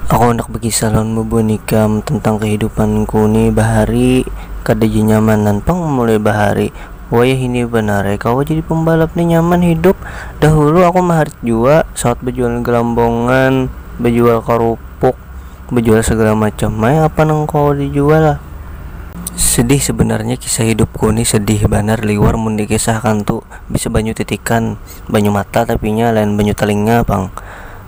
Aku hendak bagi salon nikam tentang kehidupanku nih bahari kada je nyamanan pang mulai bahari. Wayah ini benar kau jadi pembalap nih nyaman hidup. Dahulu aku maharit jua saat berjual gelambongan, berjual kerupuk, berjual segala macam. Mai apa nang kau dijual lah. Sedih sebenarnya kisah hidupku nih sedih benar liwar mun dikisahkan tuh bisa banyu titikan, banyu mata tapi nya lain banyu telinga pang.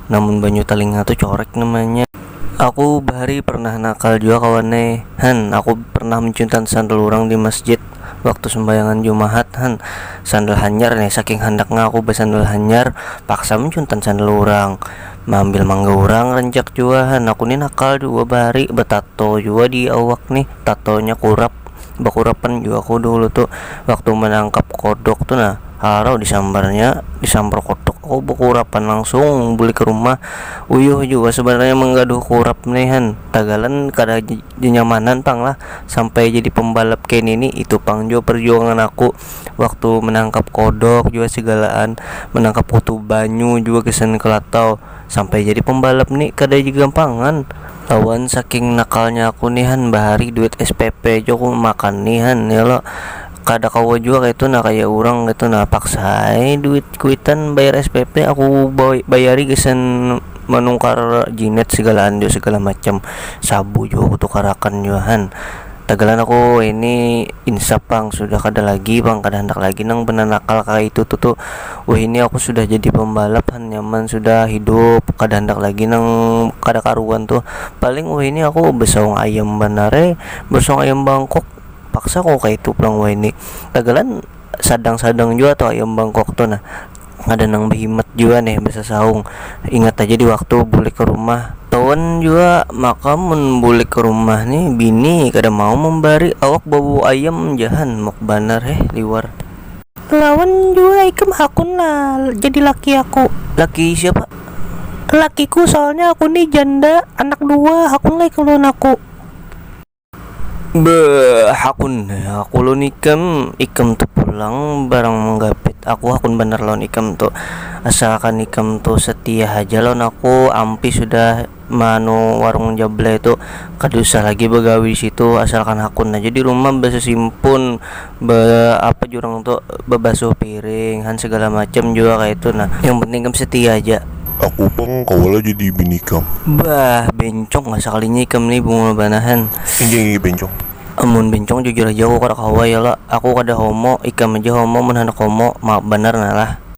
Namun banyu telinga tuh corek namanya. Aku bahari pernah nakal juga kawannya Han. Aku pernah mencuntan sandal orang di masjid waktu sembayangan Jumat Han. Sandal hanyar nih saking handaknya aku bersandal hanyar paksa mencuntan sandal orang, mengambil mangga orang rencak juga Han. Aku nih nakal juga bahari betato juga di awak nih, tatonya kurap bakurapan juga aku dulu tuh waktu menangkap kodok tuh nah harau disambar kodok aku bakurapan langsung beli ke rumah. Uyuh juga sebenarnya menggaduh kurap nih Han, tagalan kada nyamanan pang lah sampai jadi pembalap kayak ini itu pang juga perjuangan aku waktu menangkap kodok juga segalaan, menangkap kutu banyu juga kesan kelatau sampai jadi pembalap nih kada juga gampangan. Lawan saking nakalnya aku nih Han bahari duit SPP aja aku makan nih Han ya lo kada kawa juga kayak itu nah kayak orang gitu nah paksa duit kuitan bayar SPP aku bayari gesan menungkar jinet segalaan juga segala macam sabu juga aku tukarakan juga Han. Tagalan aku ini insap bang sudah kada lagi bang kada hendak lagi nang benar nakal kayak itu tuh. Wah ini aku sudah jadi pembalap Han nyaman sudah hidup kada hendak lagi nang kada karuan tuh. Paling wah ini aku besong ayam benar besong ayam Bangkok paksa kok kayak itu pulang wah ini tagalan sadang-sadang juga tuh ayam Bangkok tuh nah ada nang behimat juga nih bisa saung. Ingat aja di waktu balik ke rumah tahun juga maka mun balik ke rumah nih bini kada mau membari awak bau ayam jahan mok banar liwar. Lawan juga ikam hakun lah jadi laki aku. Laki siapa? Lakiku soalnya aku nih janda anak dua hakun lah kalau aku. Hakun aku lo ikam tuh pulang barang menggapit aku hakun bener lawan ikam tuh asalkan ikam tuh setia aja lawan aku ampi sudah manu warung jable itu kada usah lagi begawi di situ asalkan hakun aja di rumah bisa simpun apa jurang tuh bebasuh piring han segala macam juga kayak itu nah yang penting kamu setia aja. Aku pang kawala jadi bini kam. Bencong nggak sekalinya ikam nih bunga banahan. Ini bencong. Amun bencong jujur aja aku kada kawa ya lah aku kada homo ikam aja homo mun hendak homo maaf bener nah lah.